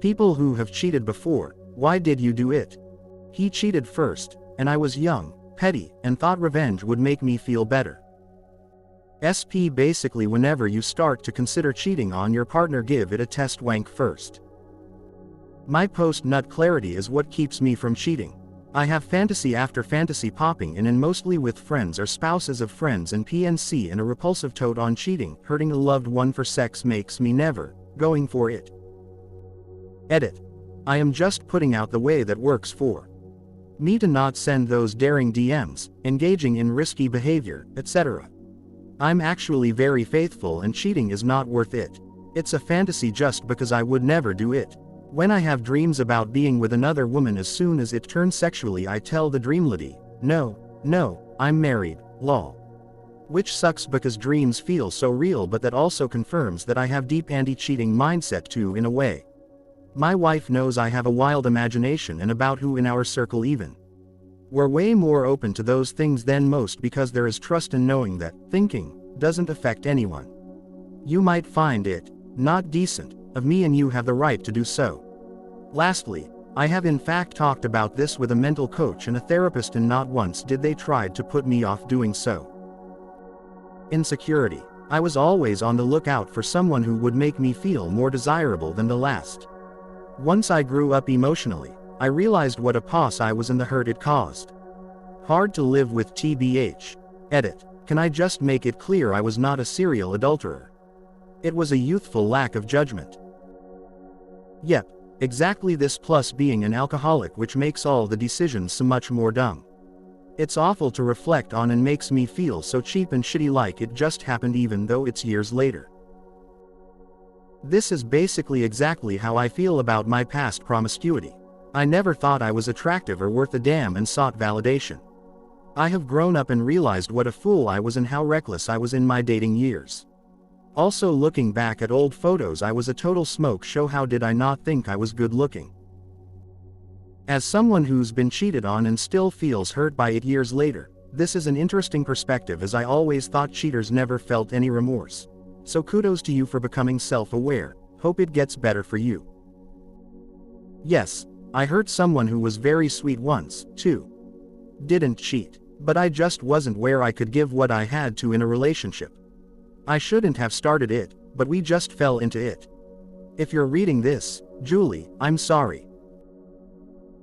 People who have cheated before, why did you do it? He cheated first, and I was young, petty, and thought revenge would make me feel better. SP basically whenever you start to consider cheating on your partner, give it a test wank first. My post-nut clarity is what keeps me from cheating. I have fantasy after fantasy popping in and mostly with friends or spouses of friends and PNC, and a repulsive tote on cheating. Hurting a loved one for sex makes me never going for it. Edit. I am just putting out the way that works for me to not send those daring DMs, engaging in risky behavior, etc. I'm actually very faithful and cheating is not worth it. It's a fantasy just because I would never do it. When I have dreams about being with another woman, as soon as it turns sexually I tell the dream lady, no, I'm married, lol. Which sucks because dreams feel so real, but that also confirms that I have deep anti-cheating mindset too in a way. My wife knows I have a wild imagination, and about who in our circle even. We're way more open to those things than most because there is trust in knowing that thinking doesn't affect anyone. You might find it not decent of me, and you have the right to do so. Lastly, I have in fact talked about this with a mental coach and a therapist, and not once did they try to put me off doing so. Insecurity. I was always on the lookout for someone who would make me feel more desirable than the last. Once I grew up emotionally, I realized what a pos I was and the hurt it caused. Hard to live with TBH. Edit. Can I just make it clear I was not a serial adulterer? It was a youthful lack of judgment. Yep, exactly this, plus being an alcoholic, which makes all the decisions so much more dumb. It's awful to reflect on and makes me feel so cheap and shitty, like it just happened even though it's years later. This is basically exactly how I feel about my past promiscuity. I never thought I was attractive or worth a damn and sought validation. I have grown up and realized what a fool I was and how reckless I was in my dating years. Also, looking back at old photos, I was a total smoke show. How did I not think I was good looking? As someone who's been cheated on and still feels hurt by it years later, this is an interesting perspective, as I always thought cheaters never felt any remorse. So kudos to you for becoming self-aware. Hope it gets better for you. Yes, I hurt someone who was very sweet once, too. Didn't cheat, but I just wasn't where I could give what I had to in a relationship. I shouldn't have started it, but we just fell into it. If you're reading this, Julie, I'm sorry.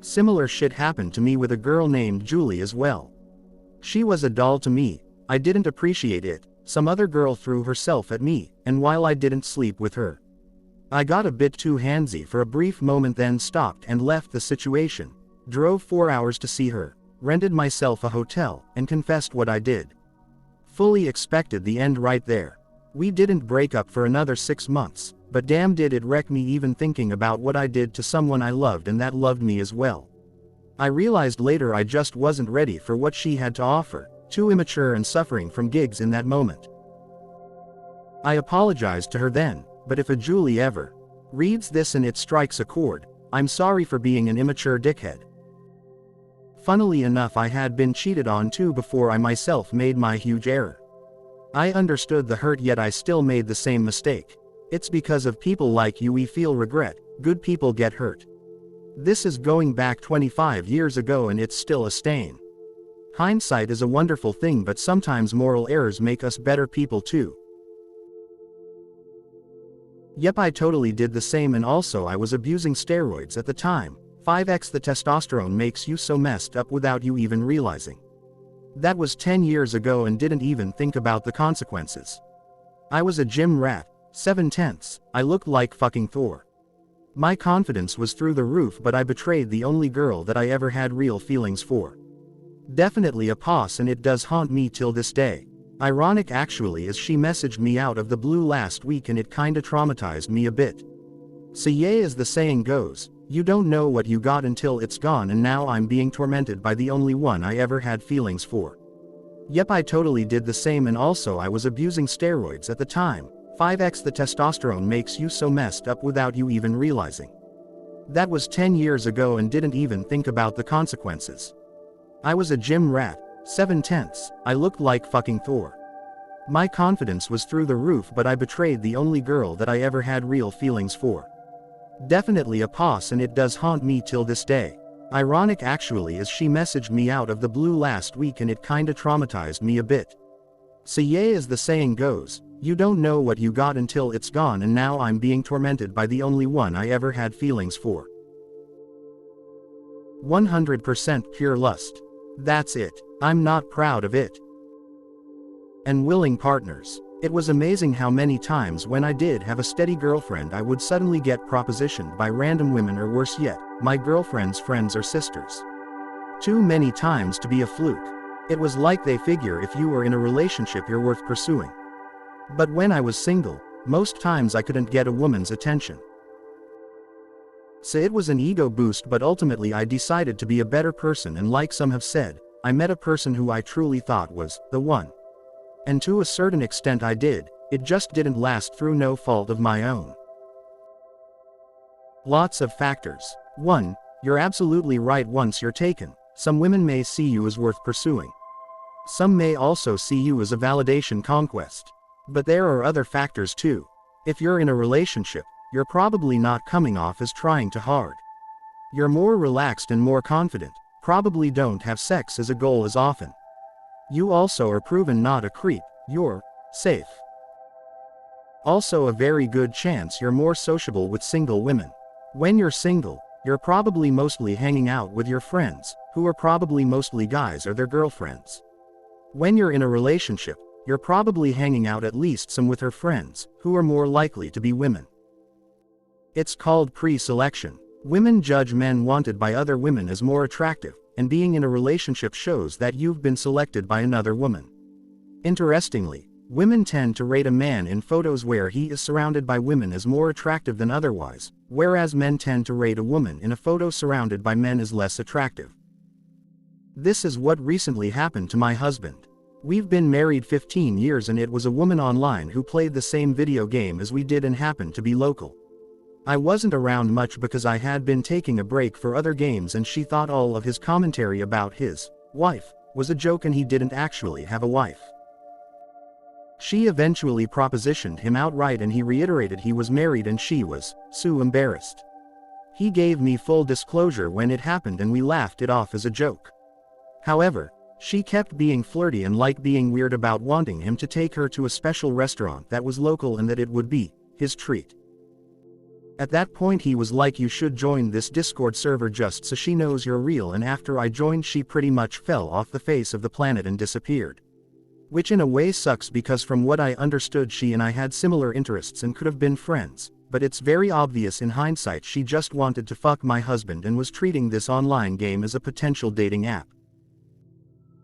Similar shit happened to me with a girl named Julie as well. She was a doll to me. I didn't appreciate it. Some other girl threw herself at me, and while I didn't sleep with her, I got a bit too handsy for a brief moment, then stopped and left the situation. Drove 4 hours to see her, rented myself a hotel, and confessed what I did. Fully expected the end right there. We didn't break up for another 6 months, but damn did it wreck me even thinking about what I did to someone I loved and that loved me as well. I realized later I just wasn't ready for what she had to offer, too immature and suffering from gigs in that moment. I apologized to her then, but if a Julie ever reads this and it strikes a chord, I'm sorry for being an immature dickhead. Funnily enough, I had been cheated on too before I myself made my huge error. I understood the hurt, yet I still made the same mistake. It's because of people like you we feel regret. Good people get hurt. This is going back 25 years ago and it's still a stain. Hindsight is a wonderful thing, but sometimes moral errors make us better people too. Yep, I totally did the same, and also I was abusing steroids at the time. 5x the testosterone makes you so messed up without you even realizing. That was 10 years ago and didn't even think about the consequences. I was a gym rat, 7/10. I looked like fucking Thor. My confidence was through the roof, but I betrayed the only girl that I ever had real feelings for. Definitely a pos, and it does haunt me till this day. Ironic actually, as she messaged me out of the blue last week and it kinda traumatized me a bit. So yeah, as the saying goes, you don't know what you got until it's gone, and now I'm being tormented by the only one I ever had feelings for. Yep, I totally did the same, and also I was abusing steroids at the time. 5x the testosterone makes you so messed up without you even realizing. That was 10 years ago and didn't even think about the consequences. I was a gym rat, 7/10. I looked like fucking Thor. My confidence was through the roof, but I betrayed the only girl that I ever had real feelings for. Definitely a pos, and it does haunt me till this day. Ironic actually, as she messaged me out of the blue last week and it kinda traumatized me a bit. So yeah, as the saying goes, you don't know what you got until it's gone, and now I'm being tormented by the only one I ever had feelings for. 100% pure lust. That's it. I'm not proud of it. And willing partners. It was amazing how many times when I did have a steady girlfriend I would suddenly get propositioned by random women, or worse yet, my girlfriend's friends or sisters. Too many times to be a fluke. It was like they figure if you were in a relationship you're worth pursuing. But when I was single, most times I couldn't get a woman's attention. So it was an ego boost, but ultimately I decided to be a better person, and like some have said, I met a person who I truly thought was the one. And to a certain extent I did, it just didn't last through no fault of my own. Lots of factors. 1. You're absolutely right, once you're taken, some women may see you as worth pursuing. Some may also see you as a validation conquest. But there are other factors too. If you're in a relationship, you're probably not coming off as trying too hard. You're more relaxed and more confident, probably don't have sex as a goal as often. You also are proven not a creep, you're safe. Also a very good chance you're more sociable with single women. When you're single, you're probably mostly hanging out with your friends, who are probably mostly guys or their girlfriends. When you're in a relationship, you're probably hanging out at least some with her friends, who are more likely to be women. It's called pre-selection. Women judge men wanted by other women as more attractive, and being in a relationship shows that you've been selected by another woman. Interestingly, women tend to rate a man in photos where he is surrounded by women as more attractive than otherwise, whereas men tend to rate a woman in a photo surrounded by men as less attractive. This is what recently happened to my husband. We've been married 15 years, and it was a woman online who played the same video game as we did and happened to be local. I wasn't around much because I had been taking a break for other games, and she thought all of his commentary about his wife was a joke and he didn't actually have a wife. She eventually propositioned him outright, and he reiterated he was married, and she was so embarrassed. He gave me full disclosure when it happened and we laughed it off as a joke. However, she kept being flirty and like being weird about wanting him to take her to a special restaurant that was local and that it would be his treat. At that point he was like, you should join this Discord server just so she knows you're real, and after I joined she pretty much fell off the face of the planet and disappeared. Which in a way sucks, because from what I understood she and I had similar interests and could have been friends, but it's very obvious in hindsight she just wanted to fuck my husband and was treating this online game as a potential dating app.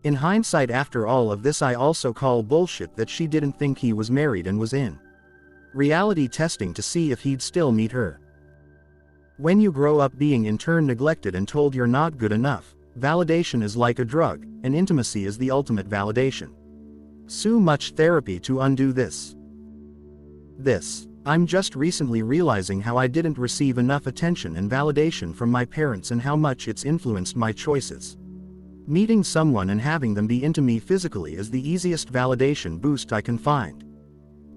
In hindsight, after all of this, I also call bullshit that she didn't think he was married and was in reality testing to see if he'd still meet her. When you grow up being in turn neglected and told you're not good enough, validation is like a drug, and intimacy is the ultimate validation. So much therapy to undo this. I'm just recently realizing how I didn't receive enough attention and validation from my parents and how much it's influenced my choices. Meeting someone and having them be into me physically is the easiest validation boost I can find.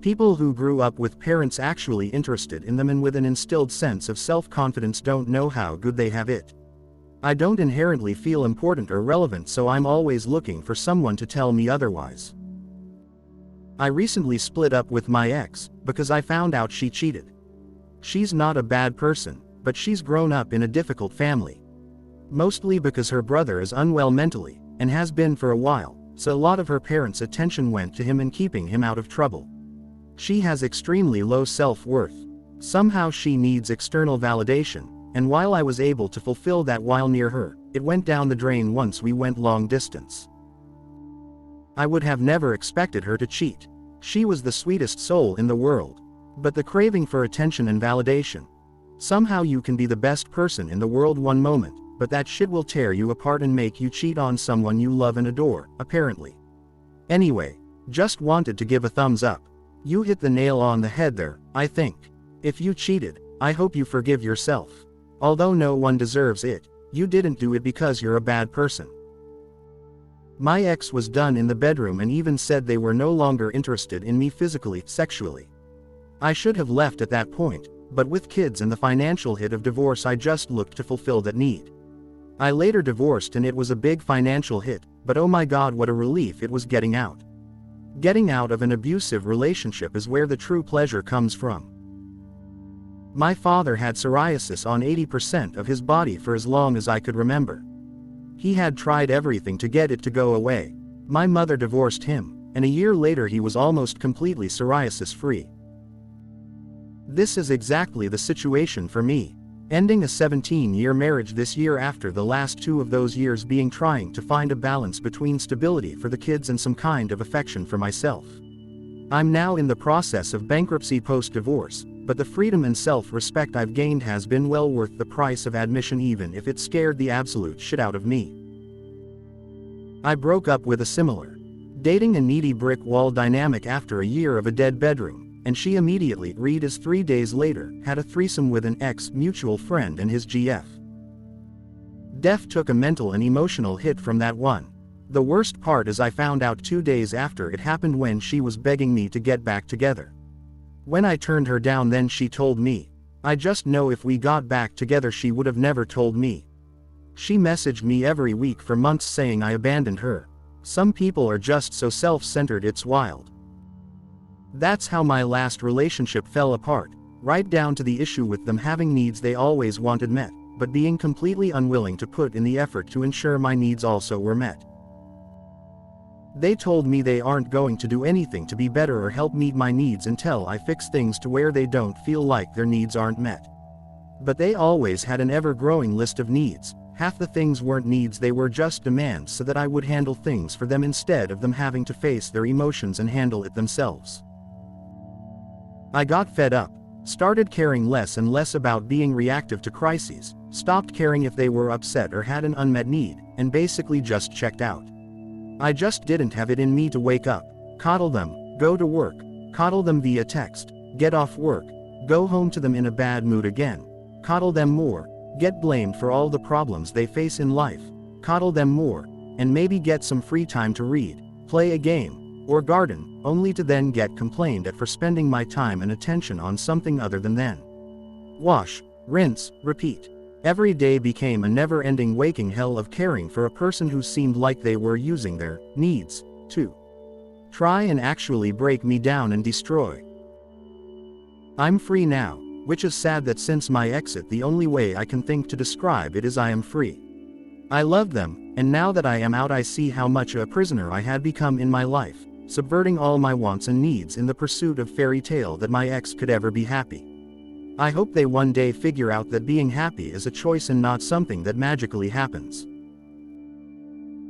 People who grew up with parents actually interested in them and with an instilled sense of self-confidence don't know how good they have it. I don't inherently feel important or relevant, so I'm always looking for someone to tell me otherwise. I recently split up with my ex because I found out she cheated. She's not a bad person, but she's grown up in a difficult family. Mostly because her brother is unwell mentally, and has been for a while, so a lot of her parents' attention went to him and keeping him out of trouble. She has extremely low self-worth. Somehow she needs external validation, and while I was able to fulfill that while near her, it went down the drain once we went long distance. I would have never expected her to cheat. She was the sweetest soul in the world. But the craving for attention and validation. Somehow you can be the best person in the world one moment, but that shit will tear you apart and make you cheat on someone you love and adore, apparently. Anyway, just wanted to give a thumbs up. You hit the nail on the head there, I think. If you cheated, I hope you forgive yourself. Although no one deserves it, you didn't do it because you're a bad person. My ex was done in the bedroom and even said they were no longer interested in me physically, sexually. I should have left at that point, but with kids and the financial hit of divorce I just looked to fulfill that need. I later divorced and it was a big financial hit, but oh my god what a relief it was getting out. Getting out of an abusive relationship is where the true pleasure comes from. My father had psoriasis on 80% of his body for as long as I could remember. He had tried everything to get it to go away. My mother divorced him, and a year later he was almost completely psoriasis-free. This is exactly the situation for me. Ending a 17-year marriage this year after the last 2 of those years being trying to find a balance between stability for the kids and some kind of affection for myself. I'm now in the process of bankruptcy post-divorce, but the freedom and self-respect I've gained has been well worth the price of admission even if it scared the absolute shit out of me. I broke up with a similar, dating a needy brick wall dynamic after a year of a dead bedroom, and she immediately, read as 3 days later, had a threesome with an ex-mutual friend and his GF. Def took a mental and emotional hit from that one. The worst part is I found out 2 days after it happened when she was begging me to get back together. When I turned her down then she told me. I just know if we got back together she would have never told me. She messaged me every week for months saying I abandoned her. Some people are just so self-centered it's wild. That's how my last relationship fell apart, right down to the issue with them having needs they always wanted met, but being completely unwilling to put in the effort to ensure my needs also were met. They told me they aren't going to do anything to be better or help meet my needs until I fix things to where they don't feel like their needs aren't met. But they always had an ever-growing list of needs. Half the things weren't needs, they were just demands so that I would handle things for them instead of them having to face their emotions and handle it themselves. I got fed up, started caring less and less about being reactive to crises, stopped caring if they were upset or had an unmet need, and basically just checked out. I just didn't have it in me to wake up, coddle them, go to work, coddle them via text, get off work, go home to them in a bad mood again, coddle them more, get blamed for all the problems they face in life, coddle them more, and maybe get some free time to read, play a game, or garden, only to then get complained at for spending my time and attention on something other than then. Wash, rinse, repeat. Every day became a never-ending waking hell of caring for a person who seemed like they were using their needs to try and actually break me down and destroy. I'm free now, which is sad that since my exit the only way I can think to describe it is I am free. I loved them, and now that I am out I see how much a prisoner I had become in my life, subverting all my wants and needs in the pursuit of fairy tale that my ex could ever be happy. I hope they one day figure out that being happy is a choice and not something that magically happens.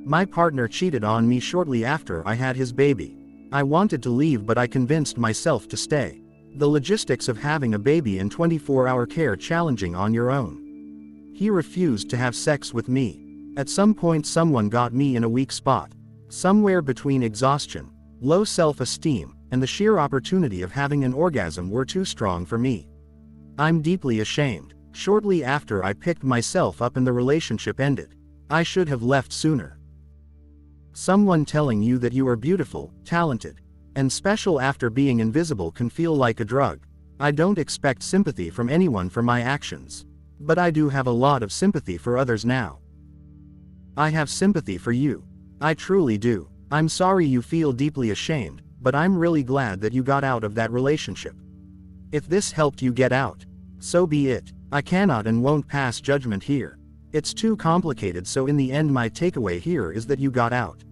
My partner cheated on me shortly after I had his baby. I wanted to leave but I convinced myself to stay. The logistics of having a baby in 24-hour care challenging on your own. He refused to have sex with me. At some point someone got me in a weak spot. Somewhere between exhaustion, low self-esteem, and the sheer opportunity of having an orgasm were too strong for me. I'm deeply ashamed. Shortly after I picked myself up and the relationship ended. I should have left sooner. Someone telling you that you are beautiful, talented, and special after being invisible can feel like a drug. I don't expect sympathy from anyone for my actions. But I do have a lot of sympathy for others now. I have sympathy for you. I truly do. I'm sorry you feel deeply ashamed, but I'm really glad that you got out of that relationship. If this helped you get out, so be it. I cannot and won't pass judgment here. It's too complicated, so in the end my takeaway here is that you got out.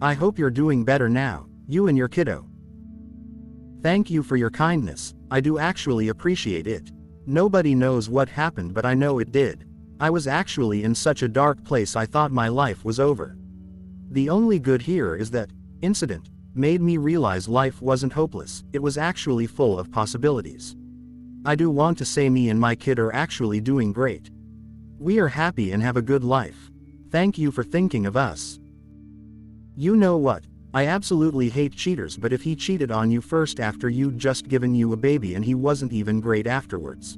I hope you're doing better now, you and your kiddo. Thank you for your kindness, I do actually appreciate it. Nobody knows what happened but I know it did. I was actually in such a dark place I thought my life was over. The only good here is that incident made me realize life wasn't hopeless, it was actually full of possibilities. I do want to say me and my kid are actually doing great. We are happy and have a good life. Thank you for thinking of us. You know what? I absolutely hate cheaters, but if he cheated on you first after you'd just given you a baby and he wasn't even great afterwards.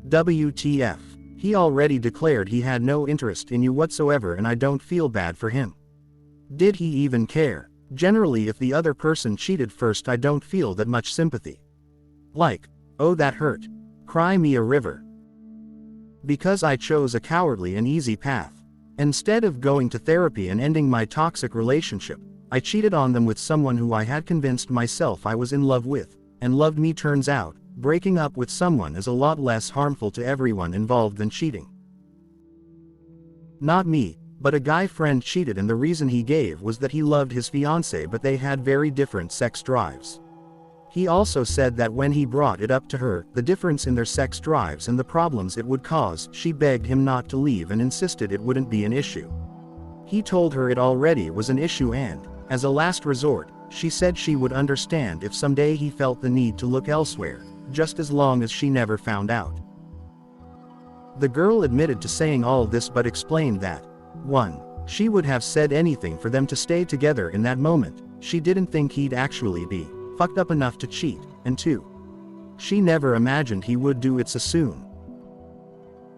WTF. He already declared he had no interest in you whatsoever and I don't feel bad for him. Did he even care? Generally if the other person cheated first I don't feel that much sympathy. Like, oh that hurt. Cry me a river. Because I chose a cowardly and easy path. Instead of going to therapy and ending my toxic relationship, I cheated on them with someone who I had convinced myself I was in love with, and loved me. Turns out, breaking up with someone is a lot less harmful to everyone involved than cheating. Not me, but a guy friend cheated, and the reason he gave was that he loved his fiancée, but they had very different sex drives. He also said that when he brought it up to her, the difference in their sex drives and the problems it would cause, she begged him not to leave and insisted it wouldn't be an issue. He told her it already was an issue, and, as a last resort, she said she would understand if someday he felt the need to look elsewhere, just as long as she never found out. The girl admitted to saying all this but explained that, 1. She would have said anything for them to stay together in that moment. She didn't think he'd actually be fucked up enough to cheat, and 2. She never imagined he would do it so soon.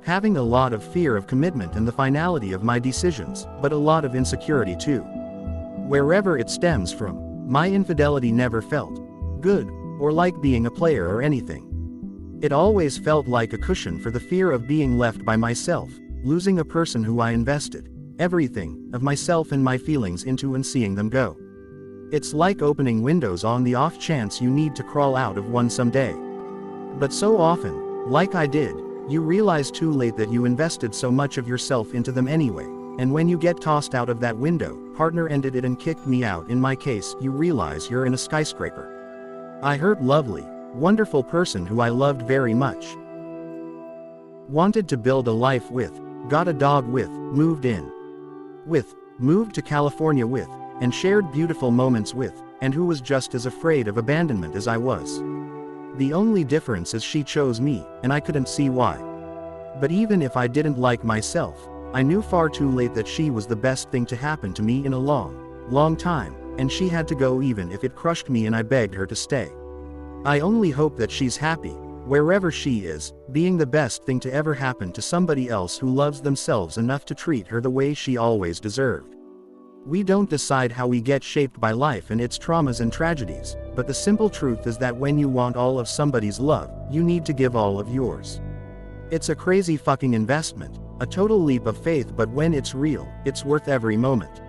Having a lot of fear of commitment and the finality of my decisions, but a lot of insecurity too. Wherever it stems from, my infidelity never felt good, or like being a player or anything. It always felt like a cushion for the fear of being left by myself, losing a person who I invested everything of myself and my feelings into and seeing them go. It's like opening windows on the off chance you need to crawl out of one someday. But so often, like I did, you realize too late that you invested so much of yourself into them anyway, and when you get tossed out of that window, partner ended it and kicked me out. In my case, you realize you're in a skyscraper. I hurt lovely, wonderful person who I loved very much. Wanted to build a life with, got a dog with, moved in with, moved to California with, and shared beautiful moments with, and who was just as afraid of abandonment as I was. The only difference is she chose me, and I couldn't see why. But even if I didn't like myself, I knew far too late that she was the best thing to happen to me in a long time, and she had to go even if it crushed me, and I begged her to stay. I only hope that she's happy, wherever she is, being the best thing to ever happen to somebody else who loves themselves enough to treat her the way she always deserved. We don't decide how we get shaped by life and its traumas and tragedies, but the simple truth is that when you want all of somebody's love, you need to give all of yours. It's a crazy fucking investment, a total leap of faith, but when it's real, it's worth every moment.